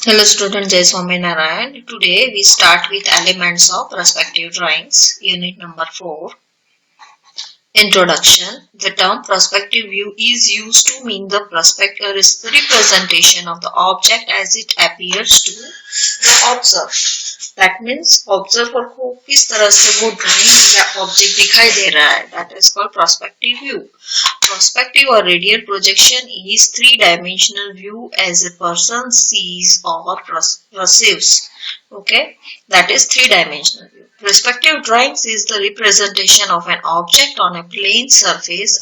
Hello student, Jai Swaminarayan. Today we start with elements of perspective drawings, unit number 4. Introduction. The term perspective view is used to mean the perspective representation of the object as it appears to the observer. That means observer को किस तरह से वो drawing या object दिखाई दे रहा है, that is called perspective view. Perspective or radial projection is three-dimensional view as a person sees or perceives. Okay, that is three-dimensional view. Perspective drawings is the representation of an object on a plane surface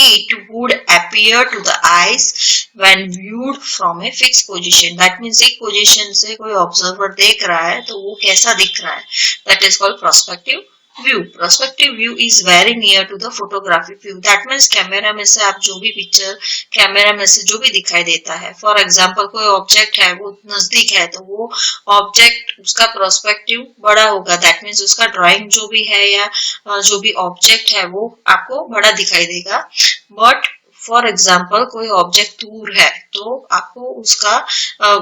it would appear to the eyes when viewed from a fixed position. That means एक position से कोई observer देख रहा है तो वो कैसा दिख रहा है. That is called perspective view. Perspective view is very near to the photographic view. That means camera में से आप जो भी पिक्चर कैमरा में से जो भी दिखाई देता है, फॉर एग्जाम्पल कोई ऑब्जेक्ट है वो नजदीक है तो वो ऑब्जेक्ट उसका पर्सपेक्टिव बड़ा होगा. दैट मीन्स उसका ड्राइंग जो भी है या जो भी ऑब्जेक्ट है वो आपको बड़ा दिखाई देगा. बट फॉर एग्जाम्पल कोई ऑब्जेक्ट दूर है तो आपको उसका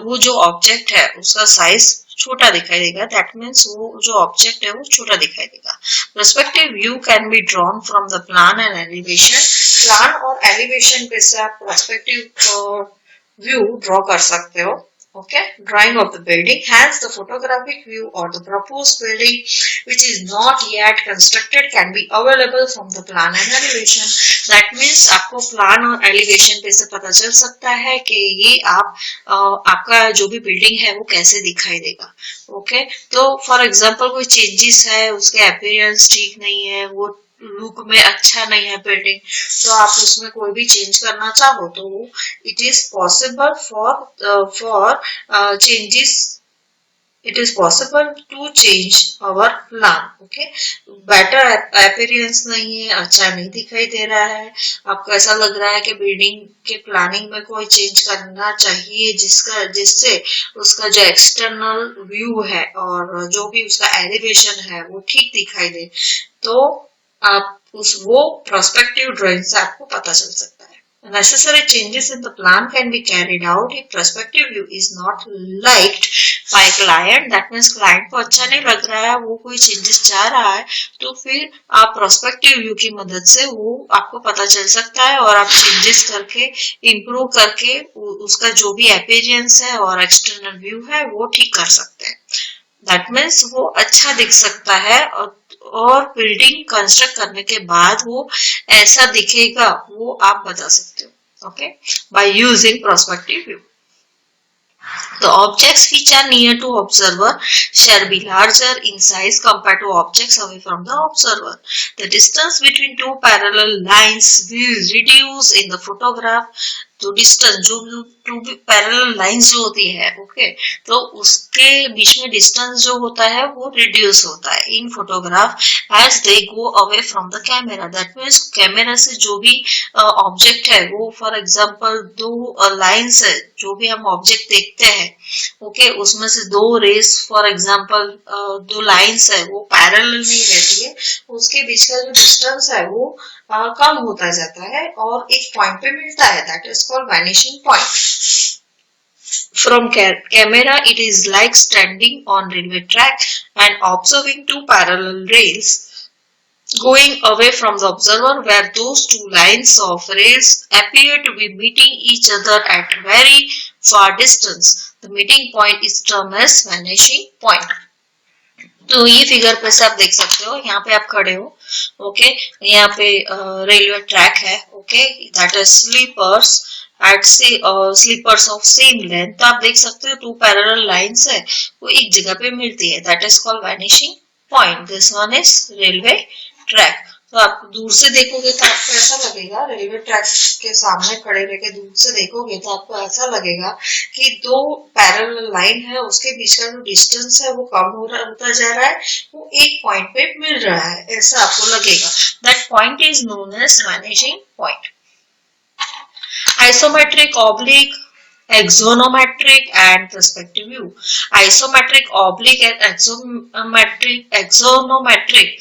वो जो ऑब्जेक्ट है उसका साइज छोटा दिखाई देगा. दैट मीन्स वो जो ऑब्जेक्ट है वो छोटा दिखाई देगा. Perspective view can be drawn from the plan and elevation. Plan और एलिवेशन पे से आप पर्सपेक्टिव व्यू ड्रॉ कर सकते हो. Okay, drawing of the building. Hence, the photographic view or the proposed building, which is not yet constructed, can be available from the plan and elevation. That means आपको plan और elevation पे से पता चल सकता है कि ये आपका जो भी बिल्डिंग है वो कैसे दिखाई देगा. ओके, तो फॉर एग्जांपल कोई चेंजेस है, उसके अपीयरेंस ठीक नहीं है, वो लुक में अच्छा नहीं है बिल्डिंग, तो आप उसमें कोई भी चेंज करना चाहो तो it is possible for changes. It is possible to change our plan. Okay, better appearance नहीं है, अच्छा नहीं दिखाई दे रहा है, आपको ऐसा लग रहा है कि बिल्डिंग के प्लानिंग में कोई चेंज करना चाहिए जिससे उसका जो एक्सटर्नल व्यू है और जो भी उसका एलिवेशन है वो ठीक दिखाई दे, तो आप वो प्रोस्पेक्टिव ड्राइंग से आपको पता चल सकता है. Necessary changes in the plan can be carried out if perspective view is not liked by client. That means client को अच्छा नहीं लग रहा है, वो कोई changes चाह रहा है, तो फिर आप perspective view की मदद से वो आपको पता चल सकता है और आप changes करके improve करके उसका जो भी appearance है और external view है वो ठीक कर सकते हैं. दैट मीन्स वो अच्छा दिख सकता है और बिल्डिंग कंस्ट्रक्ट करने के बाद वो ऐसा दिखेगा वो आप बता सकते हो. Okay, by using perspective view. The objects which are near to observer shall be larger in size compared to objects away from the observer. The distance between two parallel lines will reduce in the photograph. तो distance जो to parallel lines जो होती है, okay, तो उसके बीच में distance जो होता है वो रिड्यूस होता है in photograph as they go away from the camera. That means camera से जो भी ऑब्जेक्ट है वो फॉर एग्जांपल दो लाइंस है, जो भी हम ऑब्जेक्ट देखते हैं, ओके, उसमें से दो रेस फॉर एग्जांपल दो लाइंस है वो पैरेलल नहीं रहती है, उसके बीच का जो डिस्टेंस है वो कम होता जाता है और एक पॉइंट पे मिलता है. That is called vanishing point. From camera, it is like standing on railway track and observing two parallel rails going away from the observer where those two lines of rails appear to be meeting each other at very far distance. The meeting point is termed as vanishing point. तो ये figure पे से आप देख सकते हो, यहाँ पे आप खड़े हो, ओके, यहाँ पे रेलवे ट्रैक है, okay, that is sleepers at sleepers of same length. तो आप देख सकते हो टू पैरेलल लाइंस है वो एक जगह पे मिलती है. That is called vanishing point. This one is railway track. तो आप दूर से देखोगे तो आपको ऐसा लगेगा, रेलवे ट्रैक के सामने खड़े रह के दूर से देखोगे तो आपको ऐसा लगेगा कि दो पैरेलल लाइन है उसके बीच का जो डिस्टेंस है वो कम होता जा रहा है, वो एक पॉइंट पे मिल रहा है, ऐसा आपको लगेगा. That point is known as vanishing point. Isometric, oblique, axonometric and perspective view. Isometric, oblique and axonometric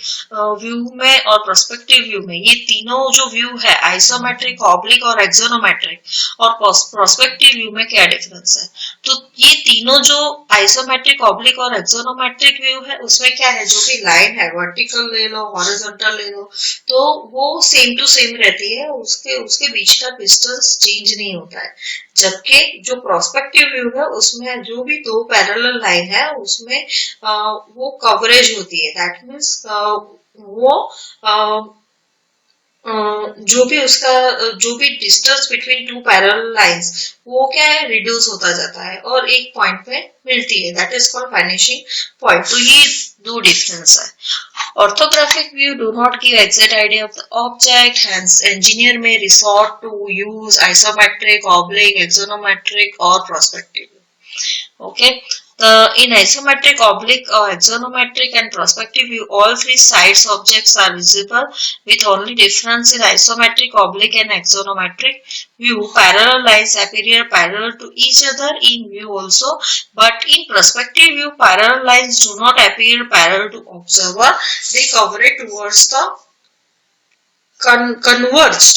view में और पर्सपेक्टिव व्यू में, ये तीनों जो व्यू है आइसोमेट्रिक, ऑब्लिक और एक्सोनोमेट्रिक और पर्सपेक्टिव व्यू में क्या डिफरेंस है? तो ये तीनों जो आइसोमेट्रिक, ऑब्लिक और एक्सोनोमेट्रिक व्यू है उसमें क्या है, जो भी लाइन है वर्टिकल ले लो, हॉरिजॉन्टल ले लो, तो वो सेम टू सेम रहती है, उसके उसके बीच का डिस्टेंस चेंज नहीं होता है। जबकि जो प्रोस्पेक्टिव व्यू है उसमें जो भी दो पैरेलल लाइन है उसमें वो कवरेज होती है, दैट मीन्स वो जो भी उसका जो भी distance between two parallel lines वो क्या है, रिड्यूस होता जाता है और एक पॉइंट पे मिलती है, that is called vanishing point. तो ये दो डिफरेंस है। Orthographic view do not give exact idea of the object, hence engineer may resort to use isometric, oblique, axonometric or perspective. Okay. In isometric, oblique, axonometric and perspective view, all three sides objects are visible, with only difference in isometric, oblique and axonometric view. Parallel lines appear parallel to each other in view also, but in perspective view, parallel lines do not appear parallel to observer. They converge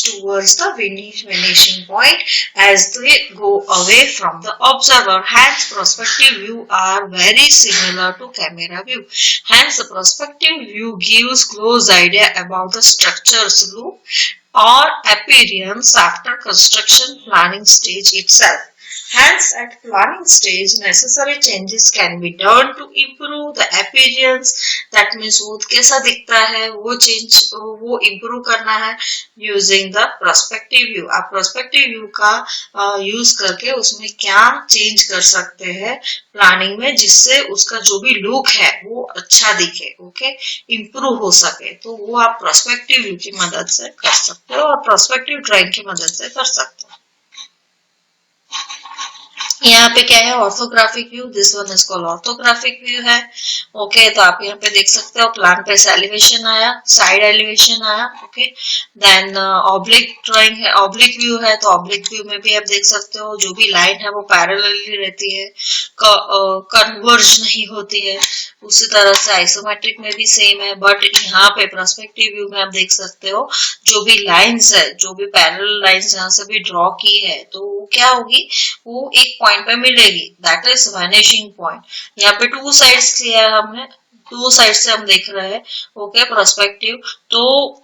towards the vanishing point as they go away from the observer. Hence, perspective view are very similar to camera view. Hence, the perspective view gives close idea about the structure's look or appearance after construction planning stage itself. Hence, at planning stage, necessary changes can be done to improve the appearance. That means वो कैसा दिखता है वो change वो improve करना है using the perspective view. आप perspective view का यूज करके उसमें क्या चेंज कर सकते हैं प्लानिंग में, जिससे उसका जो भी लुक है वो अच्छा दिखे, ओके, इम्प्रूव हो सके। तो वो आप पर्सपेक्टिव व्यू की मदद से कर सकते हो और पर्सपेक्टिव ड्राइंग की मदद से कर सकते हो। यहाँ पे क्या है, orthographic view, this one is called orthographic view है। ओके, तो आप यहाँ पे देख सकते हो प्लान पे एलिवेशन आया, साइड एलिवेशन आया, ओके। देन ऑब्लिक ड्राइंग है, ऑब्लिक व्यू है, तो ऑब्लिक व्यू में भी आप देख सकते हो जो भी लाइन है वो पैरेलली रहती है, कन्वर्ज नहीं होती है। उसी तरह से आइसोमेट्रिक में भी सेम है, बट यहाँ पे पर्सपेक्टिव व्यू में आप देख सकते हो जो भी लाइंस है, जो भी पैरेलल लाइंस जहाँ से भी ड्रॉ की है, तो वो क्या होगी, वो एक पॉइंट पे मिलेगी, दैट इज वैनिशिंग पॉइंट। यहाँ पे टू साइड्स लिया है हमने, टू साइड से हम देख रहे हैं, ओके, पर्सपेक्टिव, तो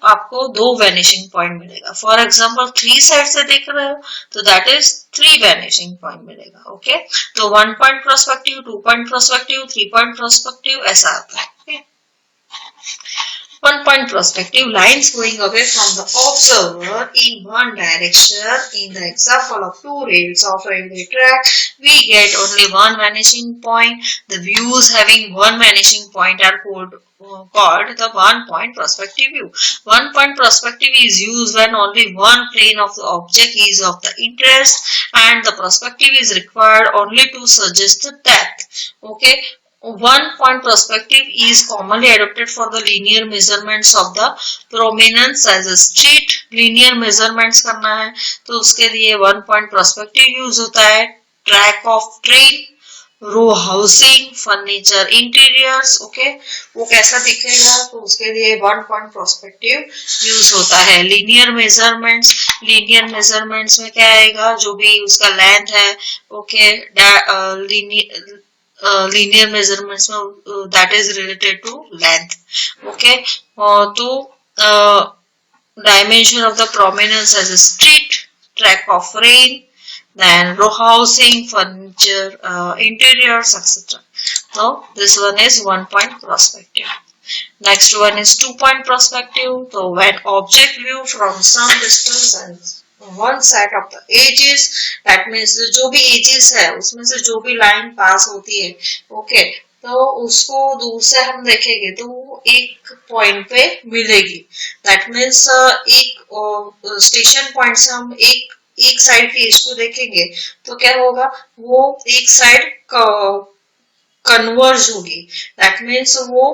आपको दो वैनिशिंग पॉइंट मिलेगा। फॉर एग्जांपल थ्री साइड से देख रहे हो तो that is three vanishing point मिलेगा, ओके। तो one point perspective, two point perspective, three point perspective, ऐसा आता है, okay. One point perspective, lines going away from the observer in one direction. In the example of two rails of railway track, we get only one vanishing point. The views having one vanishing point are called the one point perspective view. One point perspective is used when only one plane of the object is of the interest and the perspective is required only to suggest the depth, okay. One point perspective is commonly adopted for the linear measurements of the prominence as a street linear measurements करना है तो उसके लिए one point perspective use होता है। Track of train, row housing, furniture interiors, okay, वो कैसा दिखेगा तो उसके लिए वन पॉइंट पर्सपेक्टिव यूज होता है। लीनियर मेजरमेंट्स में क्या आएगा, जो भी उसका लेंथ है, okay, linear measurements that is related to length, okay. तो dimension of the prominence as a street, track of rain, then row housing, furniture, interiors, etc. So this one is one point perspective. Next one is two point perspective. So when object view from some distance and one side of the edges, that means जो भी edges है उसमें से जो भी line pass होती है, okay, तो उसको दूर से हम देखेंगे तो वो एक पॉइंट पे मिलेगी। दैट मीन्स एक स्टेशन पॉइंट से हम एक साइड की एज को देखेंगे तो क्या होगा, वो एक साइड कन्वर्ज होगी। दैट मीन्स वो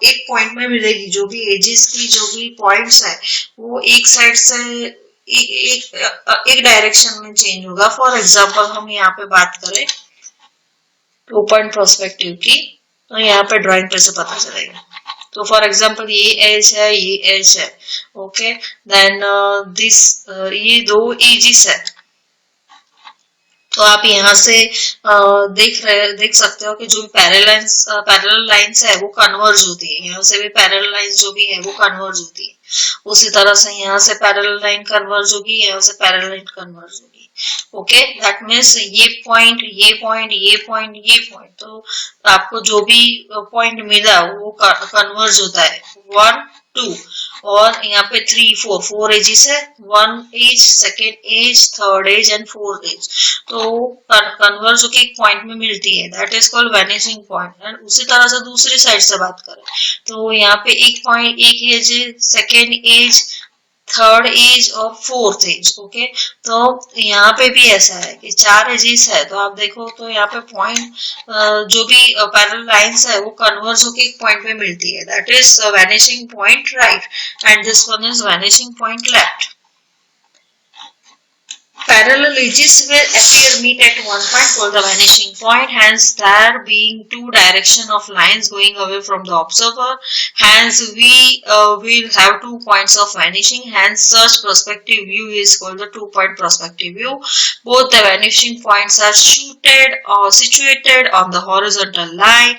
एक पॉइंट में मिलेगी, जो भी एजेस की जो भी पॉइंट्स है वो एक साइड से एक डायरेक्शन में चेंज होगा। फॉर एग्जांपल हम यहाँ पे बात करें 2 पॉइंट पर्सपेक्टिव की, तो यहाँ पे ड्राइंग पे से पता चलेगा। तो फॉर एग्जांपल ये एज है, ये एज है, ओके, देन दिस ये 2 एजिस है। तो आप यहाँ से देख सकते हो कि जो भी पैरेलल लाइंस है वो कन्वर्ज होती है। यहाँ से भी पैरेलल लाइंस जो भी है वो कन्वर्ज होती है। उसी तरह से यहाँ से पैरेलल लाइन कन्वर्ज होगी, यहाँ से पैरेलल लाइन कन्वर्ज होगी। ओके, दैट मीन्स ये पॉइंट, ये पॉइंट, ये पॉइंट, ये पॉइंट, तो आपको जो भी पॉइंट मिला वो कन्वर्ज होता है 1 2, और यहाँ पे 3 4 एजेस है, 1 edge, second edge, third edge and fourth edge. तो कन्वर्ज होके एक पॉइंट में मिलती है, that is called vanishing point. And उसी तरह से दूसरी साइड से बात करें तो यहाँ पे एक पॉइंट, एक edge, second edge, third edge और फोर्थ एज। ओके, तो यहाँ पे भी ऐसा है कि 4 एजेस है। तो आप देखो तो यहाँ पे पॉइंट जो भी पैरेलल लाइंस है वो कन्वर्ज होके एक पॉइंट पे मिलती है, that is vanishing point right, and this one is vanishing point left. Parallel edges will appear meet at one point called the vanishing point, hence there being two direction of lines going away from the observer, hence we will have 2 points of vanishing, hence such perspective view is called the 2-point perspective view. Both the vanishing points are situated on the horizontal line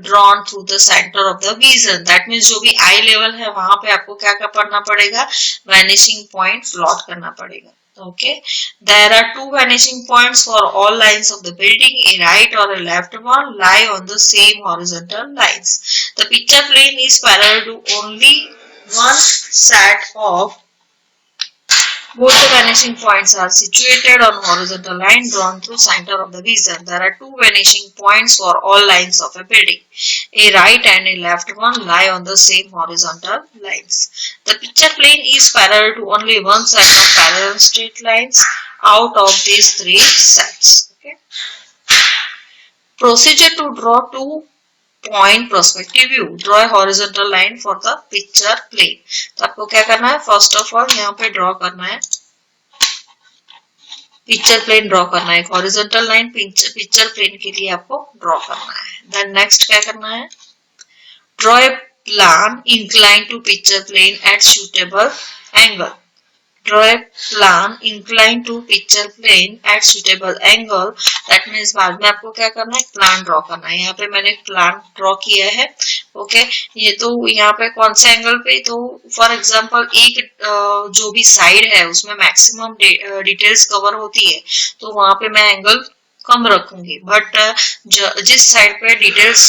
drawn through the center of the vision. That means जो भी eye level है वहां पे आपको क्या करना पड़ेगा, vanishing point plot करना पड़ेगा। Okay, there are 2 vanishing points for all lines of the building. A right or a left one lie on the same horizontal lines. The picture plane is parallel to only one set of both the vanishing points are situated on horizontal line drawn through center of the vision. There are 2 vanishing points for all lines of a building. A right and a left one lie on the same horizontal lines. The picture plane is parallel to only one set of parallel straight lines out of these 3 sets. Okay. Procedure to draw 2-point perspective view. Draw a horizontal line for the picture plane. तो आपको क्या करना है, first of all यहाँ पे draw करना है, picture plane draw करना है। हॉरिजॉन्टल लाइन पिक्चर प्लेन के लिए आपको ड्रॉ करना है। देन नेक्स्ट क्या करना है, draw a plan incline to picture plane at suitable angle. Draw a plan inclined to picture plane at suitable angle. That means बाद में आपको क्या करना है, प्लान ड्रॉ करना है। यहाँ पे मैंने प्लान ड्रॉ किया है। ओके, ये तो यहाँ पे कौन से एंगल पे, तो फॉर एग्जांपल एक जो भी साइड है उसमें मैक्सिमम डिटेल्स कवर होती है, तो वहां पे मैं एंगल कम रखूंगी। बट जिस साइड पे डिटेल्स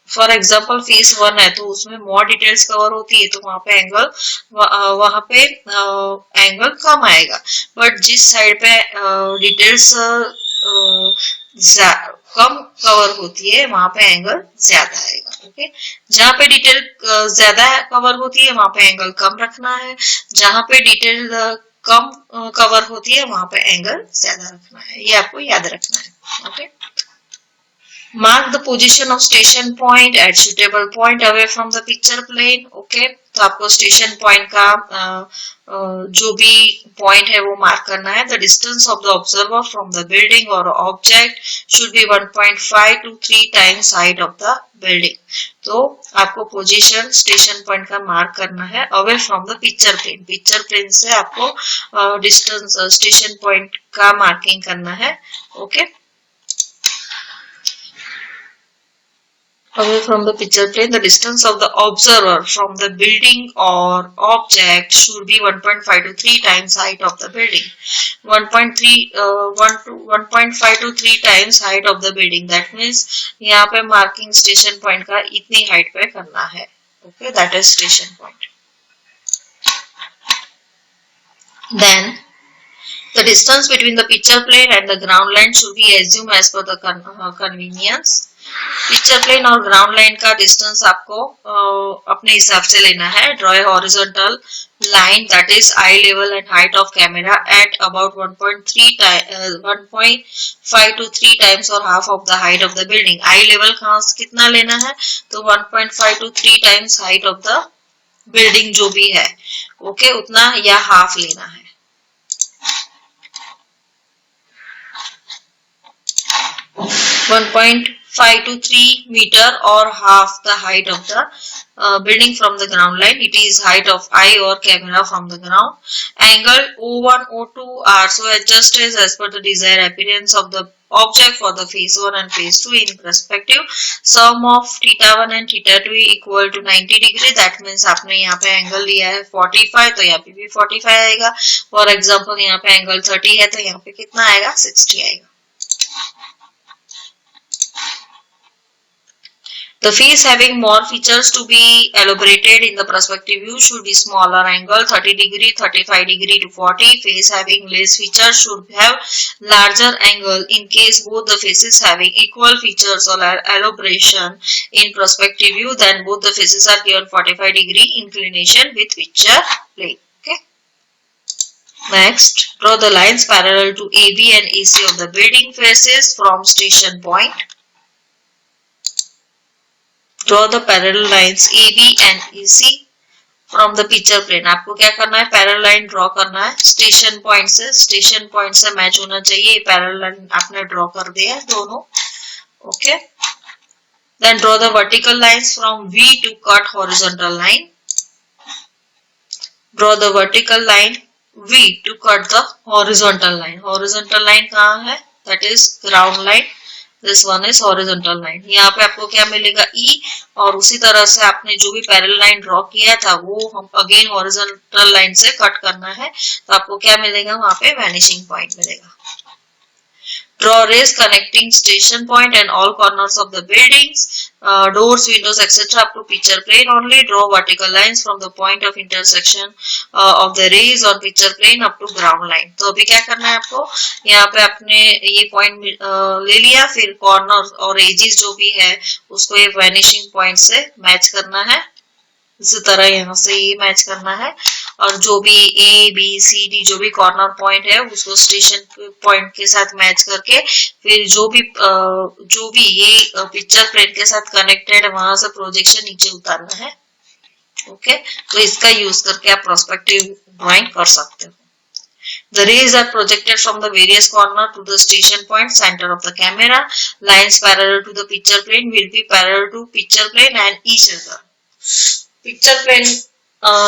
फॉर एग्जाम्पल फेस 1 है तो उसमें मोर डिटेल्स कवर होती है, तो वहां पे एंगल कम आएगा। बट जिस साइड पे डिटेल्स कम कवर होती है वहां पे एंगल ज्यादा आएगा। ओके, जहां पे डिटेल ज्यादा कवर होती है वहां पे एंगल कम रखना है, जहां पे डिटेल कम कवर होती है वहां पे एंगल ज्यादा रखना है, ये आपको याद रखना है। Okay, mark the position of station point at suitable point away from the picture plane. Okay, तो आपको स्टेशन पॉइंट का जो भी पॉइंट है वो मार्क करना है। The distance of the observer from the building or object should be 1.5 to 3 times height of the building. तो आपको पोजीशन स्टेशन पॉइंट का मार्क करना है away from the picture plane. Picture plane से आपको डिस्टेंस स्टेशन पॉइंट का marking करना है। Okay, away from the picture plane, the distance of the observer from the building or object should be 1.5 to 3 times height of the building. 1.5 to 3 times height of the building. That means यहाँ पे marking station point का इतनी height पे करना है। Okay, that is station point. Then the distance between the picture plane and the ground line should be assumed as per the convenience. Picture plane और ground line का distance आपको अपने हिसाब से लेना है। Draw a horizontal line that is eye level and height of camera at about 1.5 to 3 times or half of the height of the building. Eye level कहाँ से कितना लेना है, तो 1.5 to 3 times height of the building जो भी है, okay, उतना या हाफ लेना है। 1.5 to 3 meter or half the height of the building from the ground line. It is height of eye or camera from the ground. Angle O1, O2 are so adjusted as per the desired appearance of the object for the phase 1 and phase 2 in perspective. Sum of theta 1 and theta 2 equal to 90 degree. That means आपने यहाँ पे angle लिया है 45, तो यहाँ पे भी 45 आएगा। फॉर एग्जाम्पल यहाँ पे एंगल 30 है, तो यहाँ पे कितना आएगा? 60 आएगा। The face having more features to be elaborated in the perspective view should be smaller angle 30 degree, 35 degree to 40. Face having less features should have larger angle in case both the faces having equal features or elaboration in perspective view, then both the faces are given 45 degree inclination with picture plane. Okay. Next, draw the lines parallel to AB and AC of the building faces from station point. Draw the parallel lines AB and AC from the picture plane. आपको क्या करना है? Parallel line draw करना है station point से match होना चाहिए। Parallel line आपने ड्रॉ कर दिया है दोनों, okay. Then draw the vertical lines from V to cut horizontal line. Draw the vertical line V to cut the horizontal line. Horizontal line कहाँ है? That is ground line. This one is horizontal line. यहाँ पे आपको क्या मिलेगा? E, और उसी तरह से आपने जो भी पैरेलल लाइन ड्रॉ किया था वो हम अगेन हॉरिजॉन्टल लाइन से कट करना है, तो आपको क्या मिलेगा? वहां पे वैनिशिंग पॉइंट मिलेगा। Draw rays connecting station point and all corners of the buildings, doors, windows, etc. up to picture plane only. Draw vertical lines from the point of intersection of the rays on picture plane up to ground line. तो अभी क्या करना है आपको? यहाँ पे आपने ये पॉइंट ले लिया, फिर कॉर्नर और एजेस जो भी है उसको ये वैनिशिंग पॉइंट से मैच करना है। इसी तरह यहाँ से ये मैच करना है, और जो भी ए बी सी डी जो भी कॉर्नर पॉइंट है उसको स्टेशन पॉइंट के साथ मैच करके फिर जो भी ये पिक्चर प्लेन के साथ कनेक्टेड है वहां से प्रोजेक्शन नीचे उतारना है, ओके। तो इसका यूज करके आप प्रोस्पेक्टिव ड्राइंग कर सकते हो। The rays are projected from the various corner to the station point center of the camera. Lines parallel to the picture plane will be parallel to picture plane and each other. Picture plane,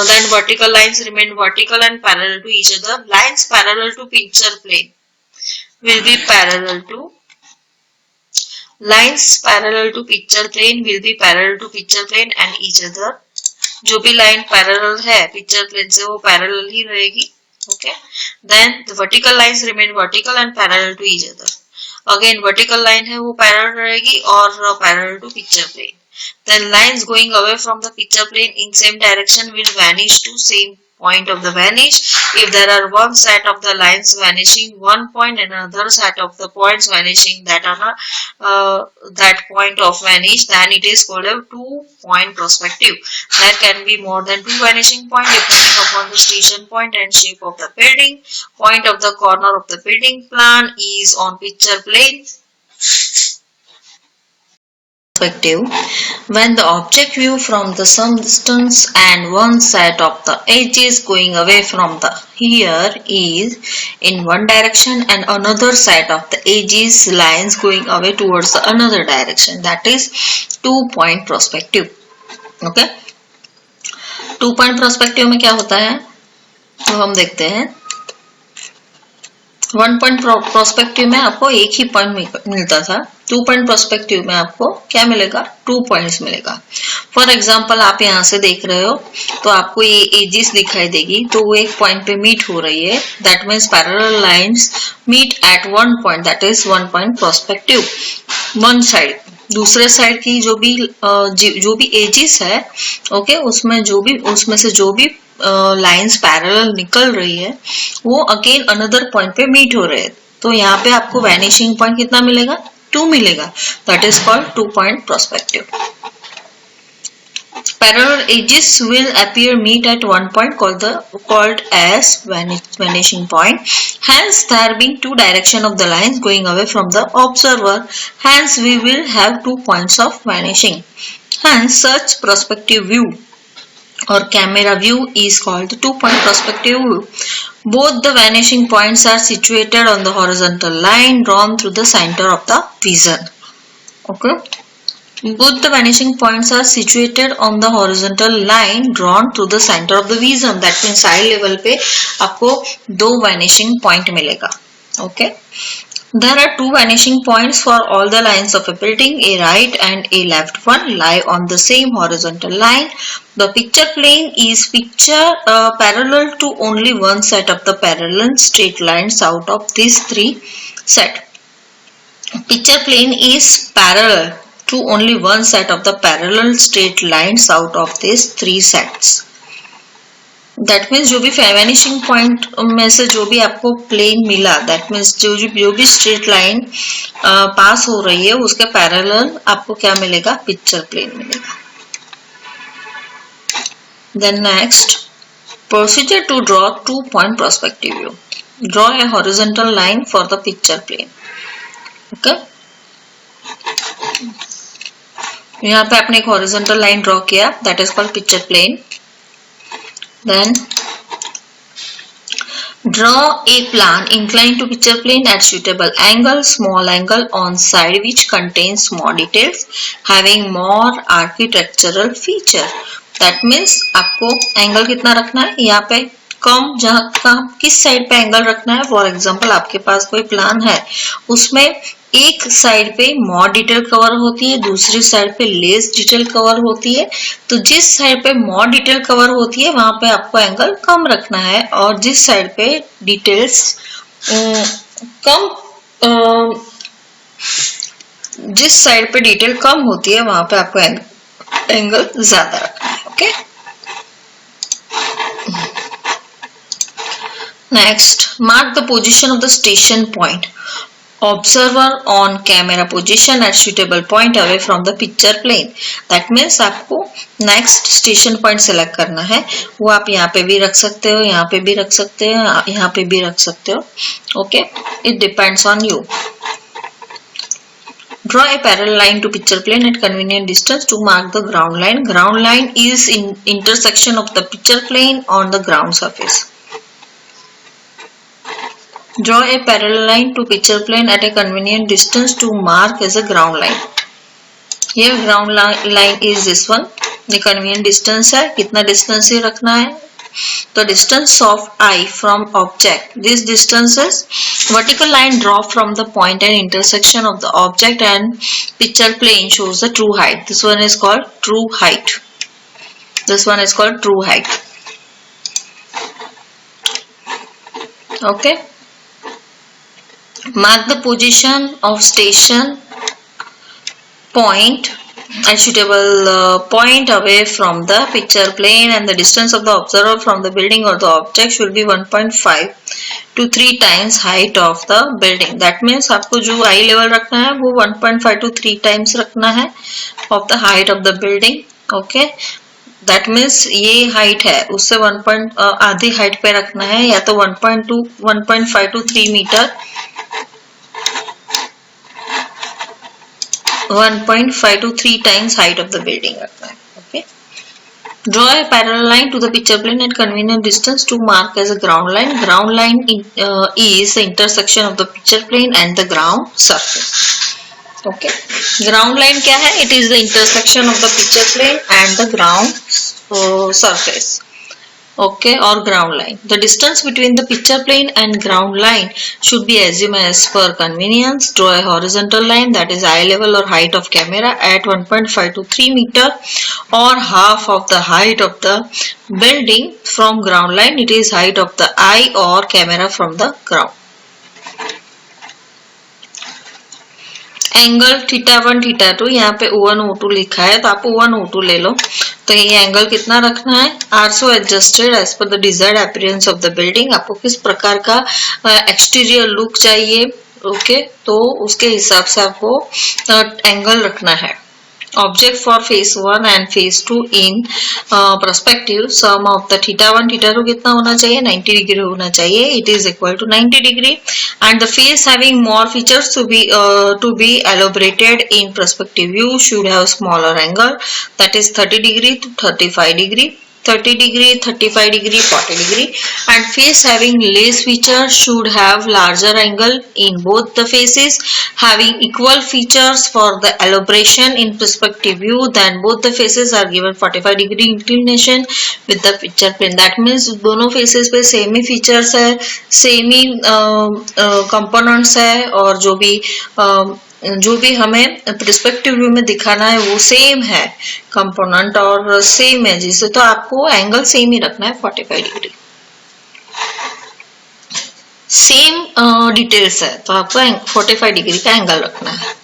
then vertical lines remain vertical and parallel to each other. Lines parallel to picture plane will be parallel to picture plane and each other. जो भी line parallel है picture plane से वो parallel ही रहेगी, okay. Then the vertical lines remain vertical and parallel to each other. Again vertical line है वो parallel रहेगी और parallel to picture plane. Then lines going away from the picture plane in same direction will vanish to same point of the vanish. If there are one set of the lines vanishing one point and another set of the points vanishing that are not that point of vanish, then it is called a two-point perspective. There can be more than two vanishing points depending upon the station point and shape of the building. Point of the corner of the building plan is on picture plane. Perspective. When the object view from the some distance and one set of the edges going away from the here is in one direction and another set of the edges lines going away towards the another direction, that is 2-point perspective, okay। 2-point perspective में क्या होता है तो हम देखते हैं। 1-point perspective में आपको एक ही पॉइंट मिलता था, 2-point perspective में आपको क्या मिलेगा? 2 पॉइंट्स मिलेगा। फॉर एग्जाम्पल आप यहाँ से देख रहे हो तो आपको ये एजिस दिखाई देगी, तो वो एक पॉइंट पे मीट हो रही है, that means parallel lines meet at one point, that is 1-point perspective। One side, दूसरे साइड की जो भी एजिस है, ओके, उसमें से जो भी लाइंस पैरेलल निकल रही है वो अगेन अनदर पॉइंट पे मीट हो रहे हैं, तो यहाँ पे आपको वैनिशिंग पॉइंट कितना मिलेगा? 2 मिलेगा, that is called 2-point perspective. Parallel edges will appear meet at one point called as vanishing point. Hence, there being two direction of the lines going away from the observer, hence we will have 2 points of vanishing. Hence, such perspective view or camera view is called the two-point perspective view. Both the vanishing points are situated on the horizontal line drawn through the center of the vision. Okay. Both the vanishing points are situated on the horizontal line drawn through the center of the vision. That means eye level पे आपको दो vanishing point मिलेगा. Okay. There are two vanishing points for all the lines of a building. A right and a left one lie on the same horizontal line. The picture plane is parallel to only one set of the parallel straight lines out of these three sets. Picture plane is parallel to only one set of the parallel straight lines out of these three sets. That means जो भी vanishing point में से जो भी आपको plane मिला, that means जो भी straight line पास हो रही है उसके parallel आपको क्या मिलेगा? Picture plane मिलेगा. Then next, procedure to draw two-point perspective view. Draw a horizontal line for the picture plane. Okay. यहाँ पे आपने एक horizontal line draw किया, that is called picture plane. Then draw a plan inclined to picture plane at suitable angle, small angle on side which contains more details having more architectural feature. That means आपको angle कितना रखना है? यहाँ पे कम जहाँ किस side पे angle रखना है? फॉर एग्जांपल आपके पास कोई प्लान है, उसमें एक साइड पे मोर डिटेल कवर होती है, दूसरी साइड पे लेस डिटेल कवर होती है. तो जिस साइड पे मोर डिटेल कवर होती है वहां पे आपको एंगल कम रखना है, और जिस साइड पे डिटेल्स जिस साइड पे डिटेल कम होती है वहां पे आपको एंगल ज्यादा रखना है. Okay. Next, mark the position of the station point. Observer on camera position at suitable point away from the picture plane. That means आपको next station point select करना है. वो आप यहाँ पे भी रख सकते हो, यहाँ पे भी रख सकते हो, यहाँ पे भी रख सकते हो. Okay, it depends on you. Draw a parallel line to picture plane at convenient distance to mark the ground line. Ground line is in intersection of the picture plane on the ground surface. Draw a parallel line to picture plane at a convenient distance to mark as a ground line. Here ground line is this one. ये convenient distance है. कितना distance ये रखना है? The distance of eye from object. This distance is vertical line draw from the point and intersection of the object and picture plane shows the true height. This one is called true height. This one is called true height. Okay. Mark the position of station point at suitable point away from the picture plane, and the distance of the observer from the building or the object should be 1.5 to 3 times height of the building. That means आपको जो eye level रखना है वो 1.5 to 3 times रखना है of the height of the building. Okay. That means ये height है उससे आधी height पे रखना है, या तो 1.5 to 3 meter 1.5 to 3 times height of the building रखना है. Okay. Draw a parallel line to the picture plane at convenient distance to mark as a ground line. Ground line is the intersection of the picture plane and the ground surface. Okay. Ground line क्या है? It is the intersection of the picture plane and the ground surface. Okay, or ground line. The distance between the picture plane and ground line should be assumed as per convenience. Draw a horizontal line, that is eye level or height of camera, at 1.5 to 3 meter or half of the height of the building from ground line. It is height of the eye or camera from the ground. Angle θ1 θ2, यहाँ पे O1 O2 लिखा है तो आप O1 O2 ले लो. तो ये angle कितना रखना है? Are so adjusted as per the desired appearance of the building. आपको किस प्रकार का एक्सटीरियर लुक चाहिए, ओके, तो उसके हिसाब से आपको एंगल रखना है. Object for phase 1 and phase 2 in perspective, sum of the θ1 θ2 कितना होना चाहिए? 90 डिग्री होना चाहिए. It is equal to 90 degree, and the face having more features to be elaborated in perspective view should have smaller angle, that is 30 degree to 35 degree. 30 degree, 35 degree, 40 degree, and face having lace feature should have larger angle in both the faces, having equal features for the elaboration in perspective view. Then both the faces are given 45 degree inclination with the picture plane. That means दोनों faces पे same ही features है, same ही components है, और जो भी हमें perspective view में दिखाना है वो सेम है कंपोनेंट और सेम है, जिससे तो आपको एंगल सेम ही रखना है 45 डिग्री। सेम डिटेल्स है तो आपको 45 डिग्री का एंगल रखना है।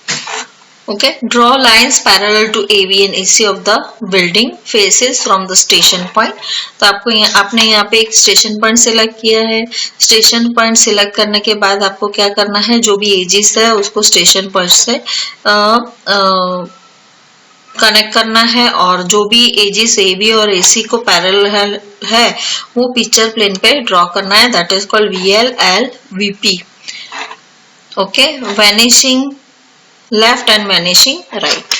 Okay, draw lines parallel to AB and AC of the building faces from the station point. तो आपने यहाँ पे एक स्टेशन पॉइंट सिलेक्ट किया है। स्टेशन पॉइंट सिलेक्ट करने के बाद आपको क्या करना है, जो भी एजिस है उसको स्टेशन पॉइंट से कनेक्ट करना है, और जो भी एजिस ए बी और एसी को पैरेलल है वो पिक्चर प्लेन पे ड्रॉ करना है। That is called VLLVP। Okay, vanishing left and vanishing right.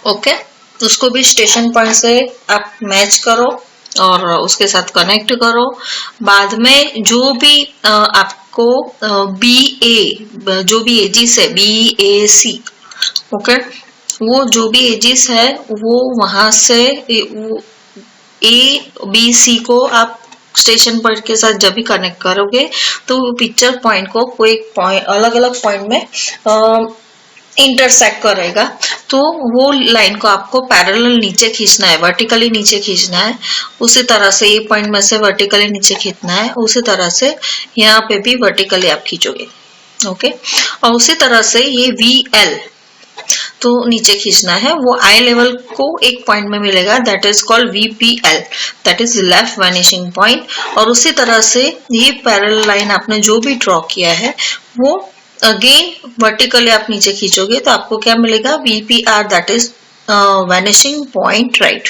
Okay, उसको भी स्टेशन पॉइंट से आप मैच करो और उसके साथ कनेक्ट करो। बाद में जो भी आपको BA जो भी एजिस है BAC, ओके, वो जो भी एजिस है वो वहां से ABC को आप स्टेशन पॉइंट के साथ जब भी कनेक्ट करोगे तो पिक्चर पॉइंट को कोई पॉइंट अलग अलग पॉइंट में इंटरसेक्ट करेगा। तो वो लाइन को आपको पैरेलल नीचे खींचना है, वर्टिकली नीचे खींचना है। उसी तरह से ये पॉइंट में से वर्टिकली नीचे खींचना है, उसी तरह से यहाँ पे भी वर्टिकली आप खींचोगे। ओके, और उसी तरह से ये VL तो नीचे खींचना है, वो आई लेवल को एक पॉइंट में मिलेगा, that is called VPL, that is left vanishing point. और उसी तरह से ये पैरेलल लाइन आपने जो भी ड्रॉ किया है वो अगेन वर्टिकली आप नीचे खींचोगे तो आपको क्या मिलेगा, VPR, that is vanishing point right.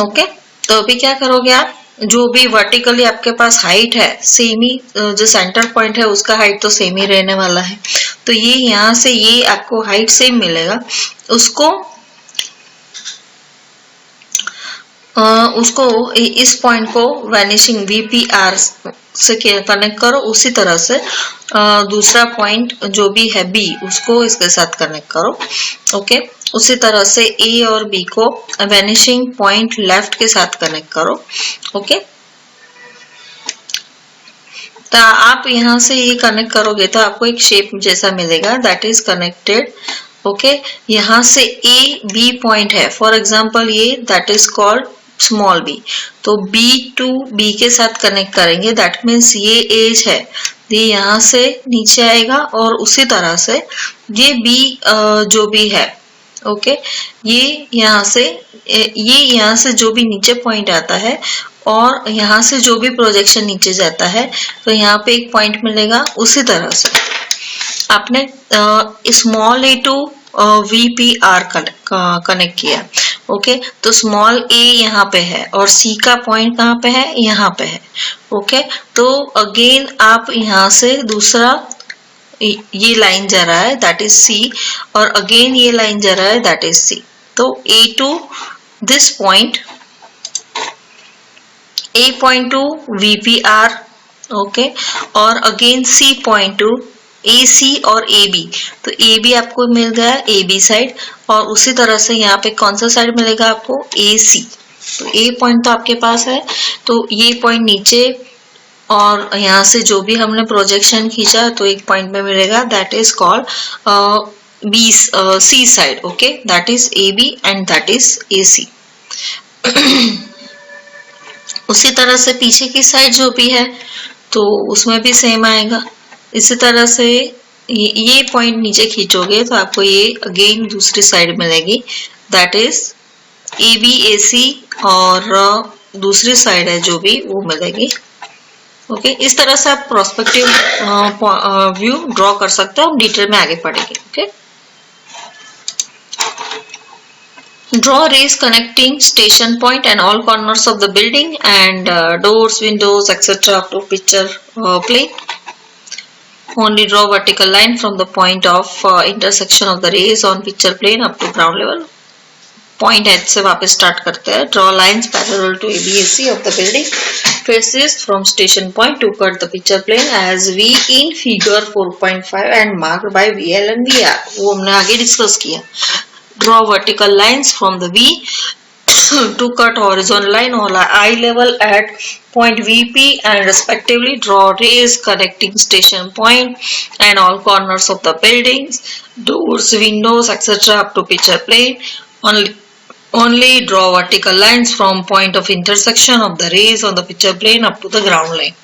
Okay, तो अभी क्या करोगे आप, जो भी वर्टिकली आपके पास हाइट है सेम ही, जो सेंटर पॉइंट है उसका हाइट तो सेम ही रहने वाला है, तो ये यहाँ से ये आपको हाइट सेम मिलेगा। उसको इस पॉइंट को वैनिशिंग VPR से कनेक्ट करो। उसी तरह से दूसरा पॉइंट जो भी है B उसको इसके साथ कनेक्ट करो। ओके, उसी तरह से A और B को वैनिशिंग पॉइंट लेफ्ट के साथ कनेक्ट करो। ओके, तो आप यहाँ से ये कनेक्ट करोगे तो आपको एक शेप जैसा मिलेगा, दैट इज कनेक्टेड। ओके, यहाँ से AB पॉइंट है, फॉर एग्जाम्पल ये, that is called small b, तो B टू B के साथ कनेक्ट करेंगे, दैट मीन्स ये एज है, ये यहाँ से नीचे आएगा, और उसी तरह से ये B जो भी है, ओके, ये यहाँ से जो भी नीचे पॉइंट आता है और यहाँ से जो भी प्रोजेक्शन नीचे जाता है तो यहाँ पे एक पॉइंट मिलेगा। उसी तरह से आपने small a to VPR connect किया। ओके, तो स्मॉल a यहाँ पे है और C का पॉइंट कहाँ पे है, यहाँ पे है। ओके, तो अगेन आप यहाँ से दूसरा ये लाइन जा रहा है, दैट इज C, और अगेन ये लाइन जा रहा है, दैट इज C। तो A to this point, A point to VPR, okay, और again C point to AC और AB, तो AB आपको मिल गया AB साइड, और उसी तरह से यहाँ पे कौन सा साइड मिलेगा आपको, AC। तो A पॉइंट तो आपके पास है, तो ये पॉइंट नीचे, और यहाँ से जो भी हमने प्रोजेक्शन खींचा तो एक पॉइंट में मिलेगा, that is called C side. Okay, that is AB and that is AC। उसी तरह से पीछे की साइड जो भी है तो उसमें भी सेम आएगा। इसी तरह से ये पॉइंट नीचे खींचोगे तो आपको ये अगेन दूसरी साइड मिलेगी, दैट इज ABAC, और दूसरी साइड है जो भी वो मिलेगी। ओके, इस तरह से आप प्रोस्पेक्टिव व्यू ड्रॉ कर सकते हो। हम डिटेल में आगे पढ़ेंगे। Okay, draw rays connecting station point and all corners of the building and doors, windows, etc. up to picture plane. Only draw vertical line from the point of intersection of the rays on picture plane up to ground level. Point H से वापस start करते हैं. Draw lines parallel to ABAC of the building faces from station point to cut the picture plane as V in figure 4.5 and marked by VL and VR. वो हमने आगे discuss किया. Draw vertical lines from the V to cut horizontal line on eye level at point VP and respectively draw rays connecting station point and all corners of the buildings, doors, windows, etc. up to picture plane. Only draw vertical lines from point of intersection of the rays on the picture plane up to the ground line.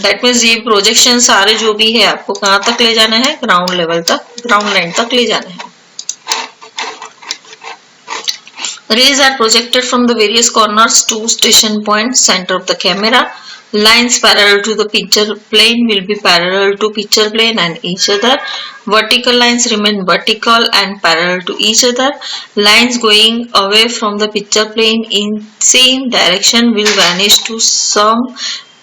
That means ये projection सारे जो भी है आपको कहाँ तक ले जाना है, ग्राउंड लेवल तक, ग्राउंड लाइन तक ले जाना है. Rays are projected from the various corners to station point center of the camera. Lines parallel to the picture plane will be parallel to picture plane and each other. Vertical lines remain vertical and parallel to each other. Lines going away from the picture plane in same direction will vanish to some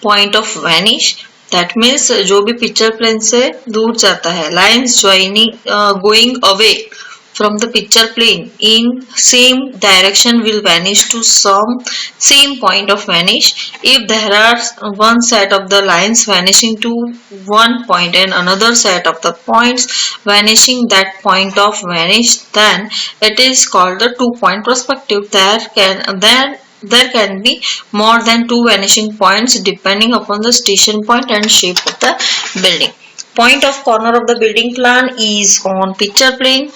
point of vanish. That means जो भी picture plane से दूर जाता है, lines going away from the picture plane in same direction will vanish to some same point of vanish. If there are one set of the lines vanishing to one point and another set of the points vanishing that point of vanish, then it is called the two-point perspective. There can be more than two vanishing points depending upon the station point and shape of the building. Point of corner of the building plan is on picture plane.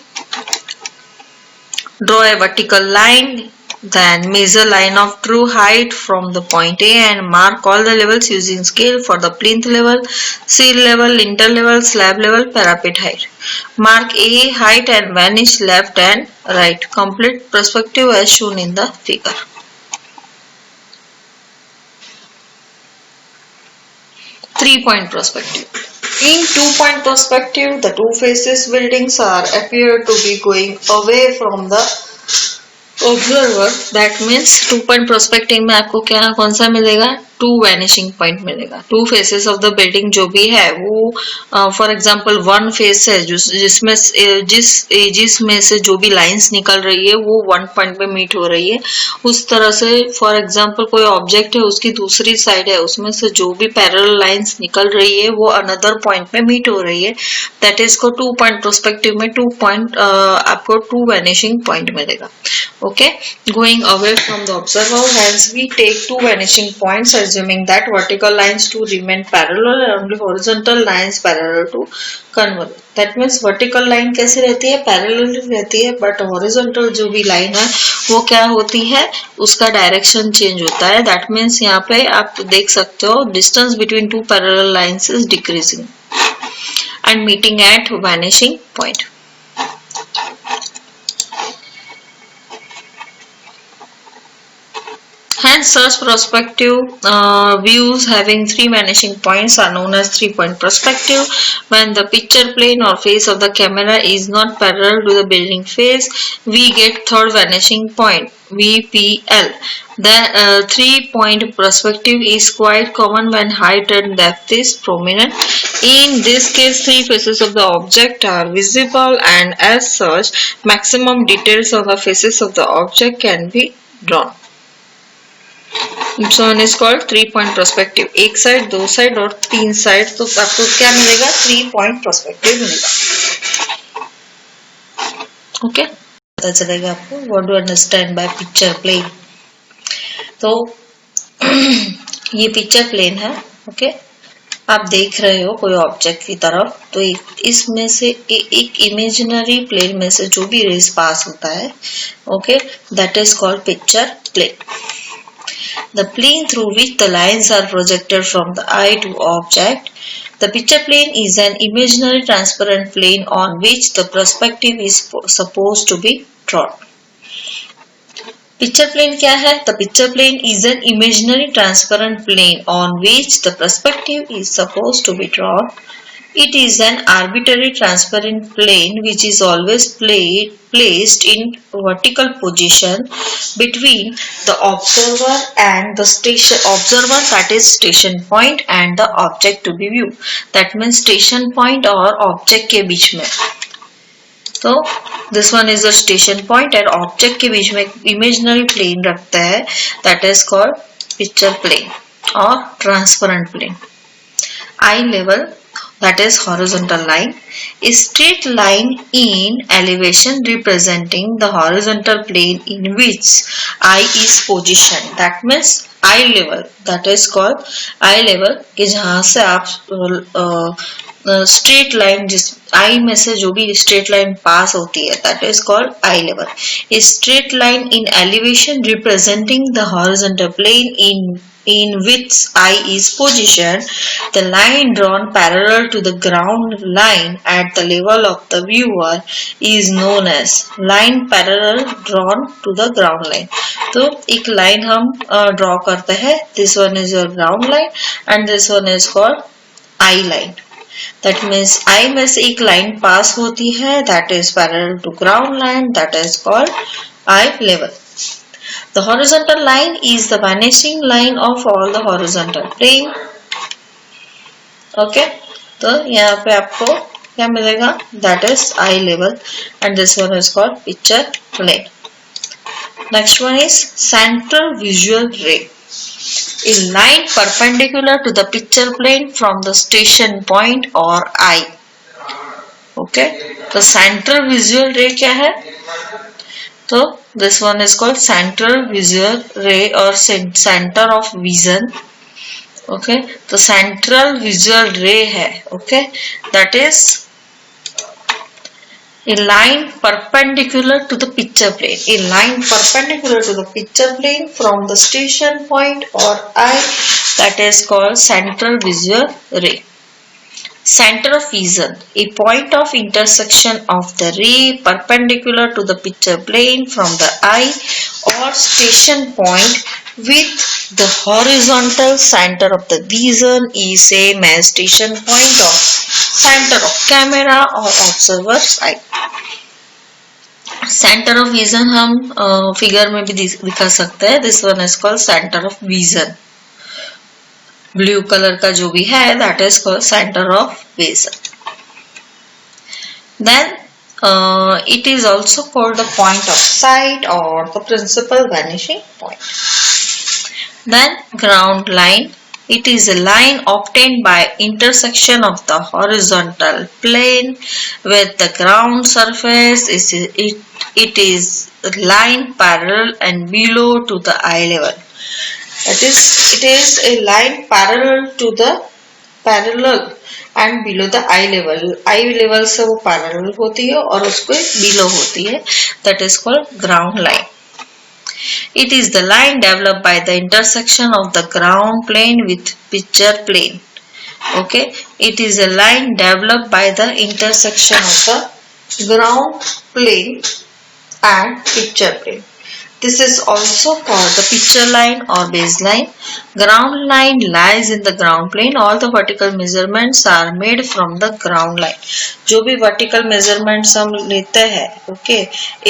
Draw a vertical line, then measure line of true height from the point A and mark all the levels using scale for the plinth level, sill level, lintel level, slab level, parapet height. Mark A height and vanish left and right. Complete perspective as shown in the figure. Three-point perspective. In two-point perspective, the two faces buildings are appear to be going away from the observer. That means two-point perspective में आपको क्या कौन सा मिलेगा, two vanishing point मिलेगा. Two faces of the building जो भी है वो फॉर एग्जांपल वन फेस है जिसमें से जो भी लाइंस निकल रही है वो वन पॉइंट पे मीट हो रही है. उस तरह से फॉर एग्जांपल कोई ऑब्जेक्ट है उसकी दूसरी साइड है उसमें से जो भी पैरेलल लाइंस निकल रही है वो अनदर पॉइंट पे मीट हो रही है. दैट इज को टू पॉइंट पर्सपेक्टिव में टू पॉइंट आपको टू वैनिशिंग पॉइंट मिलेगा. Okay, going away from the observer, hence we take two vanishing points assuming that vertical lines to remain parallel and only horizontal lines parallel to converge. That means vertical line कैसे रहती है, parallel रहती है, but horizontal जो भी line है वो क्या होती है, उसका direction change होता है. That means यहाँ पे आप देख सकते हो distance between two parallel lines is decreasing and meeting at vanishing point. Hence, such perspective views having three vanishing points are known as three-point perspective. When the picture plane or face of the camera is not parallel to the building face, we get third vanishing point, VPL. The three-point perspective is quite common when height and depth is prominent. In this case, three faces of the object are visible and as such, maximum details on the faces of the object can be drawn. So one is called three-point perspective. एक side, दो side और तीन side, तो आपको क्या मिलेगा, three-point perspective मिलेगा. Okay, पता चलेगा आपको what do understand by picture plane. तो ये पिक्चर प्लेन है. ओके, आप देख रहे हो कोई ऑब्जेक्ट की तरफ, तो इसमें से एक इमेजिनरी प्लेन में से जो भी रेस पास होता है, okay, that is called picture plane. The plane through which the lines are projected from the eye to object. The picture plane is an imaginary transparent plane on which the perspective is supposed to be drawn. Picture plane क्या है? The picture plane is an imaginary transparent plane on which the perspective is supposed to be drawn. It is an arbitrary transparent plane which is always placed in vertical position between the observer and the observer, that is station point, and the object to be viewed. That means station point और object के बीच में. तो this one is the station point and object के बीच में imaginary plane रखता है, that is called picture plane और transparent plane. Eye level, that is horizontal line, a straight line in elevation representing the horizontal plane in which eye is positioned. That means eye level, that is called eye level कि जहाँ से आप straight line, जिस आई में से जो भी straight line pass होती है, that is called eye level. A straight line in elevation representing the horizontal plane in which eye is positioned. The line drawn parallel to the ground line at the level of the viewer is known as line parallel drawn to the ground line. तो एक line हम draw करते हैं. This one is your ground line and this one is called eye line. That means eye में से एक line pass होती है, that is parallel to ground line, that is called eye level. The horizontal line is the vanishing line of all the horizontal plane. Okay, तो यहाँ पे आपको क्या मिलेगा, that is eye level and this one is called picture plane. Next one is central visual ray. A line perpendicular to the picture plane from the station point or eye. Okay, तो central visual ray क्या है, तो this one is called central visual ray or center of vision. Okay, तो central visual ray है. Okay, that is a line perpendicular to the picture plane. A line perpendicular to the picture plane from the station point or eye, that is called central visual ray. Center of vision, a point of intersection of the ray perpendicular to the picture plane from the eye or station point with the horizontal center of the vision is same as station point of center of camera or observer's eye. Center of vision हम figure में भी दिखा सकते हैं. This one is called center of vision. Blue colour का जो भी है, that is called centre of vision. Then it is also called the point of sight or the principal vanishing point. Then ground line, it is a line obtained by intersection of the horizontal plane with the ground surface. It is line parallel and below to the eye level. That is, it is a line parallel and below the eye level. Eye level से वो parallel होती है और उसको below होती है. That is called ground line. It is the line developed by the intersection of the ground plane with picture plane. Okay, it is a line developed by the intersection of the ground plane and picture plane. This is also called the picture line or baseline. Ground line lies in the ground plane. All the vertical measurements are made from the ground line. जो भी vertical measurements हम लेते हैं, okay,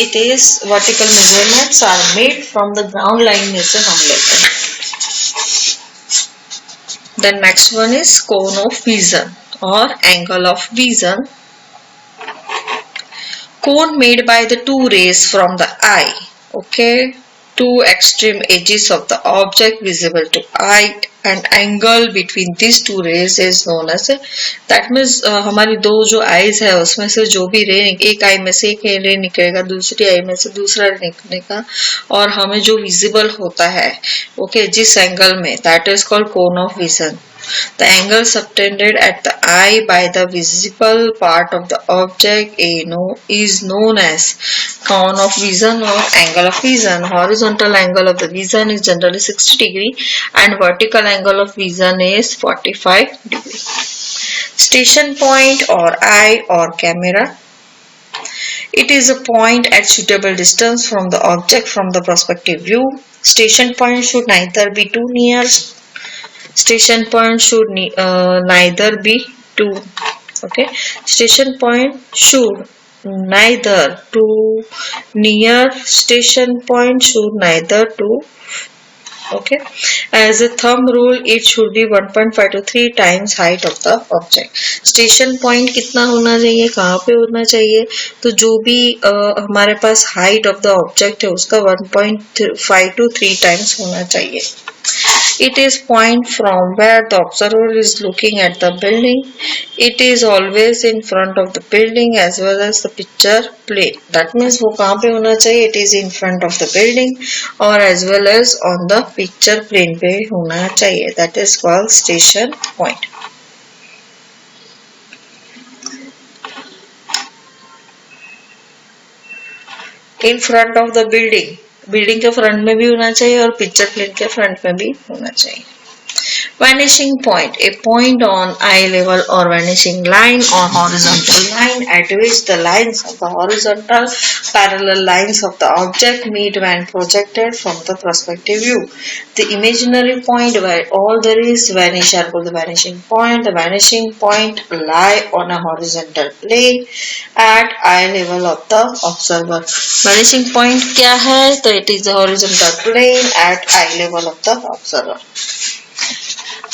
it is vertical measurements are made from the ground line में से हम लेते हैं. Then next one is cone of vision or angle of vision. Cone made by the two rays from the eye. Okay, two extreme edges of the object visible to eye and angle between these two rays is known as, that means हमारी दो जो eyes है उसमें से जो भी रे, एक आई में से एक रे निकलेगा, दूसरी आई में से दूसरा रे निकलेगा और हमें जो विजिबल होता है, ओके, जिस एंगल में, that is called cone of vision. The angle subtended at the eye by the visible part of the object is known as cone of vision or angle of vision. Horizontal angle of the vision is generally 60 degree and vertical angle of vision is 45 degree. Station point or eye or camera. It is a point at suitable distance from the object from the perspective view. Station point should neither be too near. Station point should neither be too, okay, station point should neither too near, station point should neither too Okay, as a thumb rule it should be 1.5 to 3 times height of the object. Station point कितना होना चाहिए, कहाँ पे होना चाहिए, तो जो भी हमारे पास हाइट ऑफ द ऑब्जेक्ट है उसका 1.5 to 3 टाइम्स होना चाहिए. It is point from where the observer is looking at the building. It is always in front of the building as well as the picture plane. That means वो कहाँ पे होना चाहिए? It is in front of the building or as well as on the picture plane पे होना चाहिए. That is called station point. In front of the building. Building के front में भी होना चाहिए और पिक्चर प्लेन के फ्रंट में भी होना चाहिए. Vanishing point, a point on eye level or vanishing line or horizontal line at which the lines of the horizontal parallel lines of the object meet when projected from the perspective view. The imaginary point where all there is vanish are called the vanishing point. The vanishing point lie on a horizontal plane at eye level of the observer. Vanishing point क्या है? तो it is the horizontal plane at eye level of the observer.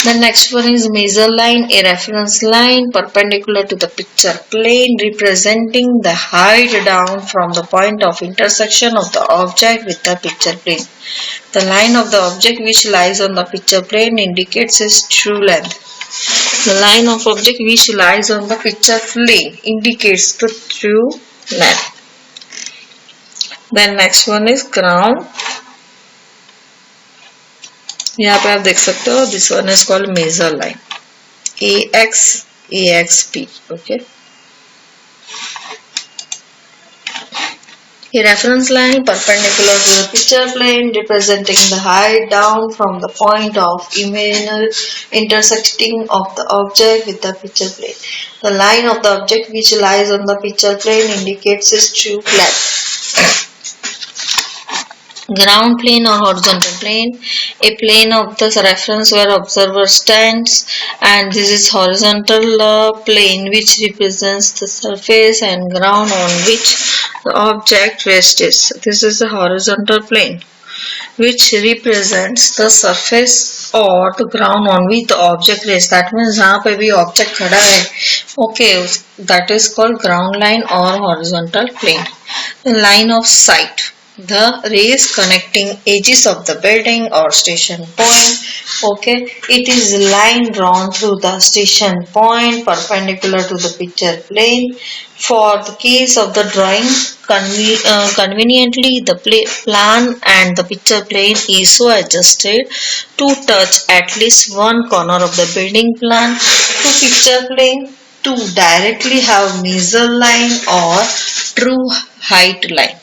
The next one is measure line, a reference line perpendicular to the picture plane representing the height down from the point of intersection of the object with the picture plane. The line of the object which lies on the picture plane indicates its true length. The line of object which lies on the picture plane indicates the true length. Then next one is ground. यहाँ पे आप देख सकते हो, this one is called measure line. AXP. Okay. A reference line perpendicular to the picture plane representing the height down from the point of imaginary intersecting of the object with the picture plane. The line of the object which lies on the picture plane indicates its true length. Ground plane or horizontal plane, a plane of the reference where observer stands, and this is horizontal plane which represents the surface and ground on which the object rests. This is the horizontal plane which represents the surface or the ground on which the object rests. That means जहाँ पे भी object खड़ा है, okay, that is called ground line or horizontal plane. The line of sight, the rays connecting edges of the building or station point. Okay, it is a line drawn through the station point perpendicular to the picture plane. For the case of the drawing, conveniently the plan and the picture plane is so adjusted to touch at least one corner of the building plan to picture plane to directly have measure line or true height line.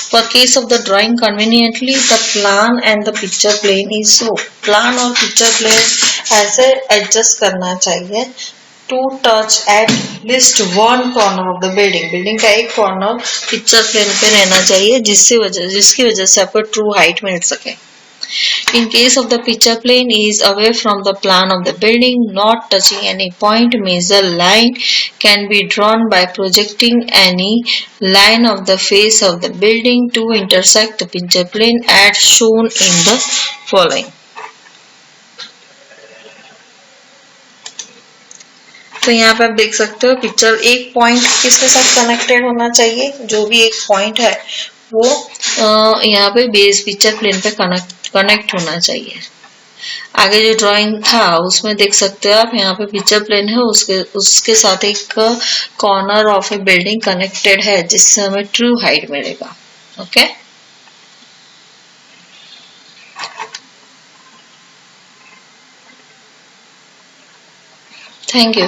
For case of the drawing, conveniently the plan and the picture plane is so. Plan और picture plane ऐसे adjust करना चाहिए to touch at least one corner of the building. Building का एक corner picture plane पे रहना चाहिए जिसकी वजह से आपको true height मिल सके. In case of the picture plane is away from the plan of the building, not touching any point, measure line can be drawn by projecting any line of the face of the building to intersect the picture plane as shown in the following. तो यहाँ पे आप देख सकते हो picture एक point किसके साथ कनेक्टेड होना चाहिए, जो भी एक पॉइंट है वो यहाँ पे बेस पिक्चर प्लेन पे कनेक्ट होना चाहिए. आगे जो ड्राइंग था उसमें देख सकते हो आप, यहाँ पे पिक्चर प्लेन है, उसके साथ एक corner of A building connected है जिससे हमें ट्रू हाइट मिलेगा. Okay, thank you.